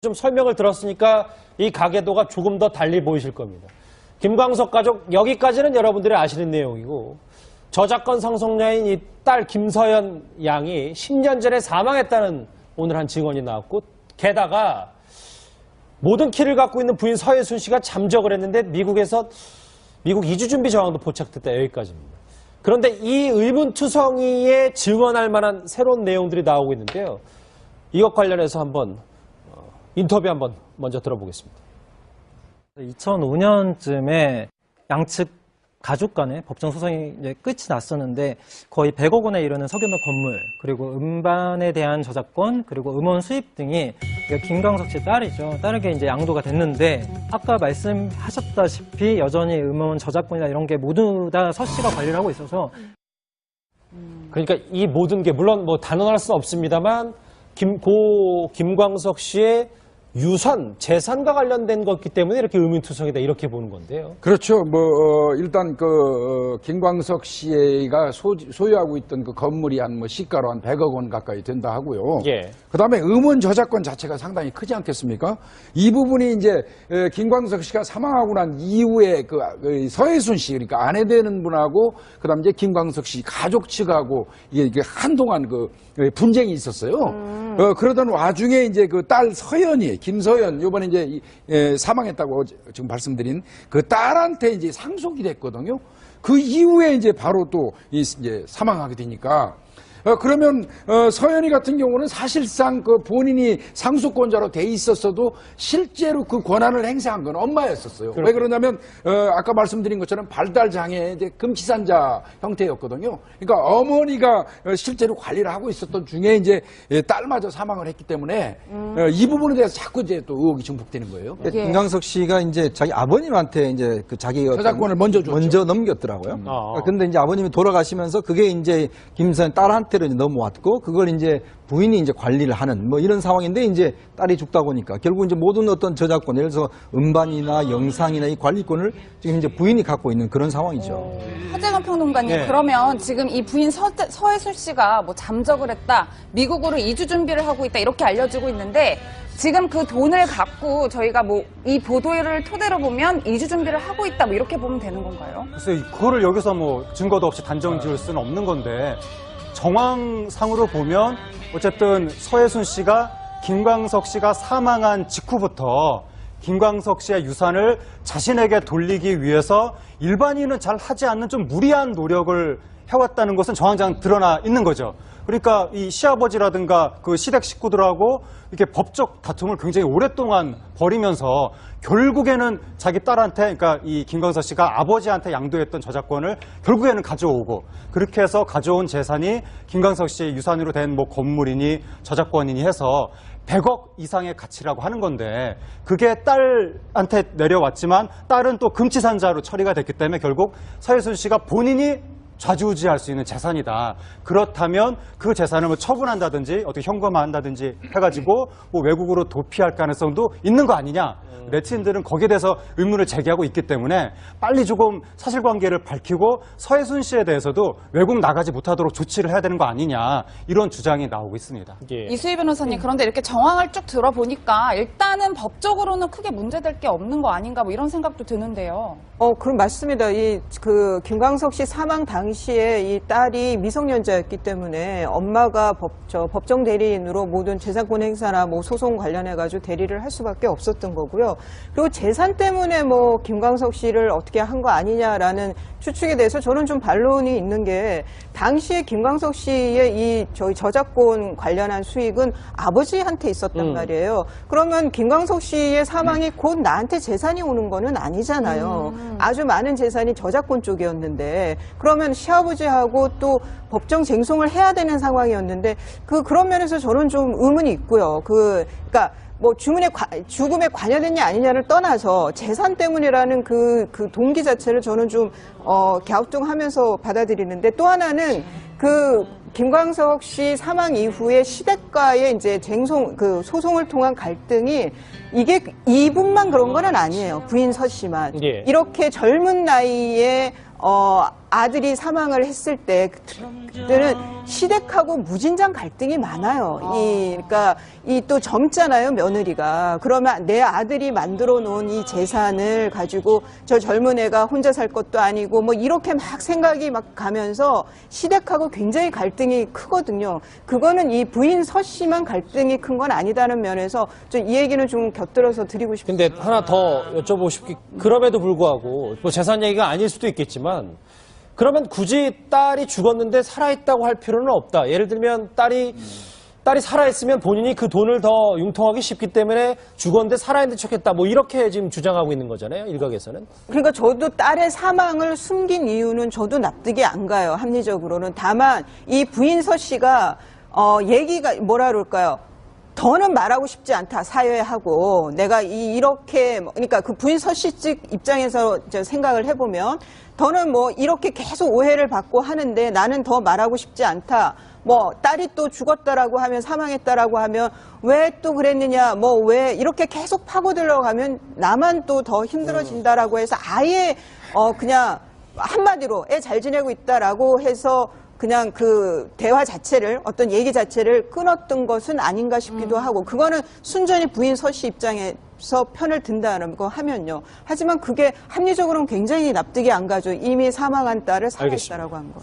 좀 설명을 들었으니까 이 가계도가 조금 더 달리 보이실 겁니다. 김광석 가족 여기까지는 여러분들이 아시는 내용이고 저작권 상속녀인 이 딸 김서연 양이 10년 전에 사망했다는 오늘 한 증언이 나왔고 게다가 모든 키를 갖고 있는 부인 서예순 씨가 잠적을 했는데 미국 이주준비 정황도 포착됐다 여기까지입니다. 그런데 이 의문투성이에 증언할 만한 새로운 내용들이 나오고 있는데요. 이것 관련해서 한번 인터뷰 한번 먼저 들어보겠습니다. 2005년쯤에 양측 가족 간의 법정 소송이 이제 끝이 났었는데 거의 100억 원에 이르는 석유물 건물 그리고 음반에 대한 저작권 그리고 음원 수입 등이 김광석 씨 딸이죠. 딸에게 이제 양도가 됐는데 아까 말씀하셨다시피 여전히 음원 저작권이나 이런 게 모두 다 서 씨가 관리를 하고 있어서 그러니까 이 모든 게 물론 뭐 단언할 수는 없습니다만 김광석 씨의 유산, 재산과 관련된 것이기 때문에 이렇게 의문투성이다 이렇게 보는 건데요. 그렇죠. 일단 김광석 씨가 소유하고 있던 그 건물이 한 시가로 한 100억 원 가까이 된다 하고요. 예. 그다음에 음원 저작권 자체가 상당히 크지 않겠습니까? 이 부분이 이제 김광석 씨가 사망하고 난 이후에 그 서예순 씨 그러니까 아내 되는 분하고 그다음 이제 김광석 씨 가족 측하고 이게 한동안 그 분쟁이 있었어요. 그러던 와중에 이제 그 딸 서연이 김서연 이번에 이제 사망했다고 지금 말씀드린 그 딸한테 이제 상속이 됐거든요. 그 이후에 이제 바로 또 이제 사망하게 되니까 그러면 서연이 같은 경우는 사실상 그 본인이 상속권자로 돼 있었어도 실제로 그 권한을 행사한 건 엄마였었어요. 왜 그러냐면 아까 말씀드린 것처럼 발달 장애 이제 금치산자 형태였거든요. 그러니까 어머니가 실제로 관리를 하고 있었던 중에 이제 딸마저 사망을 했기 때문에 이 부분에 대해서 자꾸 이제 또 의혹이 증폭되는 거예요. 예. 김광석 씨가 이제 자기 아버님한테 이제 그 자기 저작권을 먼저 넘겼더라고요. 근데 이제 아버님이 돌아가시면서 그게 이제 김서연 딸한테 넘어왔고 그걸 이제 부인이 이제 관리를 하는 뭐 이런 상황인데 이제 딸이 죽다 보니까 결국 이제 모든 어떤 저작권 예를 들어서 음반이나 영상이나 이 관리권을 지금 이제 부인이 갖고 있는 그런 상황이죠. 하재건 평론가님, 네. 그러면 지금 이 부인 서예순 씨가 뭐 잠적을 했다, 미국으로 이주 준비를 하고 있다 이렇게 알려지고 있는데 지금 그 돈을 갖고 저희가 뭐 이 보도를 토대로 보면 이주 준비를 하고 있다 뭐 이렇게 보면 되는 건가요? 글쎄 그거를 여기서 뭐 증거도 없이 단정 지을 수는 없는 건데 정황상으로 보면 어쨌든 서예순 씨가 김광석 씨가 사망한 직후부터 김광석 씨의 유산을 자신에게 돌리기 위해서 일반인은 잘 하지 않는 좀 무리한 노력을 해왔다는 것은 정황상 드러나 있는 거죠. 그러니까 이 시아버지라든가 그 시댁 식구들하고 이렇게 법적 다툼을 굉장히 오랫동안 벌이면서 결국에는 자기 딸한테, 그러니까 이 김광석 씨가 아버지한테 양도했던 저작권을 결국에는 가져오고 그렇게 해서 가져온 재산이 김광석 씨의 유산으로 된 뭐 건물이니 저작권이니 해서 100억 이상의 가치라고 하는 건데 그게 딸한테 내려왔지만 딸은 또 금치산자로 처리가 됐기 때문에 결국 서예순 씨가 본인이 좌지우지할 수 있는 재산이다. 그렇다면 그 재산을 뭐 처분한다든지 어떻게 현금화한다든지 해가지고 뭐 외국으로 도피할 가능성도 있는 거 아니냐. 네티즌들은 거기에 대해서 의문을 제기하고 있기 때문에 빨리 조금 사실관계를 밝히고 서예순 씨에 대해서도 외국 나가지 못하도록 조치를 해야 되는 거 아니냐 이런 주장이 나오고 있습니다. 예. 이수희 변호사님, 그런데 이렇게 정황을 쭉 들어보니까 일단은 법적으로는 크게 문제될 게 없는 거 아닌가 뭐 이런 생각도 드는데요. 그럼 맞습니다. 김광석 씨 사망 당시에 이 딸이 미성년자였기 때문에 엄마가 법정 대리인으로 모든 재산권 행사나 뭐 소송 관련해가지고 대리를 할 수밖에 없었던 거고요. 그리고 재산 때문에 뭐 김광석 씨를 어떻게 한 거 아니냐라는 추측에 대해서 저는 좀 반론이 있는 게 당시에 김광석 씨의 저희 저작권 관련한 수익은 아버지한테 있었단 말이에요. 그러면 김광석 씨의 사망이 곧 나한테 재산이 오는 거는 아니잖아요. 아주 많은 재산이 저작권 쪽이었는데 그러면 시아버지하고 또 법정 쟁송을 해야 되는 상황이었는데 그런 면에서 저는 좀 의문이 있고요. 그러니까 뭐 죽음에 관여됐냐 아니냐를 떠나서 재산 때문이라는 그 동기 자체를 저는 좀 갸우뚱하면서 받아들이는데 또 하나는 김광석 씨 사망 이후에 시댁과의 이제 소송을 통한 갈등이 이게 이분만 그런 건 아니에요. 부인 서 씨만. 예. 이렇게 젊은 나이에 아들이 사망을 했을 때 그때는 시댁하고 무진장 갈등이 많아요. 그러니까 이 또 젊잖아요, 며느리가. 그러면 내 아들이 만들어 놓은 이 재산을 가지고 저 젊은 애가 혼자 살 것도 아니고 뭐 이렇게 막 생각이 막 가면서 시댁하고 굉장히 갈등이 크거든요. 그거는 이 부인 서 씨만 갈등이 큰 건 아니다는 면에서 좀 이 얘기는 좀 곁들여서 드리고 싶습니다. 근데 하나 더 여쭤보고 싶은 게 그럼에도 불구하고 뭐 재산 얘기가 아닐 수도 있겠지만 그러면 굳이 딸이 죽었는데 살아있다고 할 필요는 없다. 예를 들면 딸이 살아있으면 본인이 그 돈을 더 융통하기 쉽기 때문에 죽었는데 살아있는 척했다. 뭐 이렇게 지금 주장하고 있는 거잖아요. 일각에서는. 그러니까 저도 딸의 사망을 숨긴 이유는 저도 납득이 안 가요. 합리적으로는. 다만 이 부인 서 씨가 얘기가 뭐라 그럴까요? 더는 말하고 싶지 않다, 사회하고. 내가 이렇게, 그러니까 그 부인 서 씨 측 입장에서 생각을 해보면, 더는 뭐 이렇게 계속 오해를 받고 하는데 나는 더 말하고 싶지 않다. 뭐 딸이 또 죽었다라고 하면, 사망했다라고 하면 왜 또 그랬느냐, 뭐 왜 이렇게 계속 파고들어가면 나만 또 더 힘들어진다라고 해서 아예 그냥 한마디로 애 잘 지내고 있다라고 해서 그냥 그 대화 자체를, 어떤 얘기 자체를 끊었던 것은 아닌가 싶기도 하고, 그거는 순전히 부인 서 씨 입장에서 편을 든다는 거 하면요. 하지만 그게 합리적으로는 굉장히 납득이 안 가죠. 이미 사망한 딸을 살아있다라고 한 거.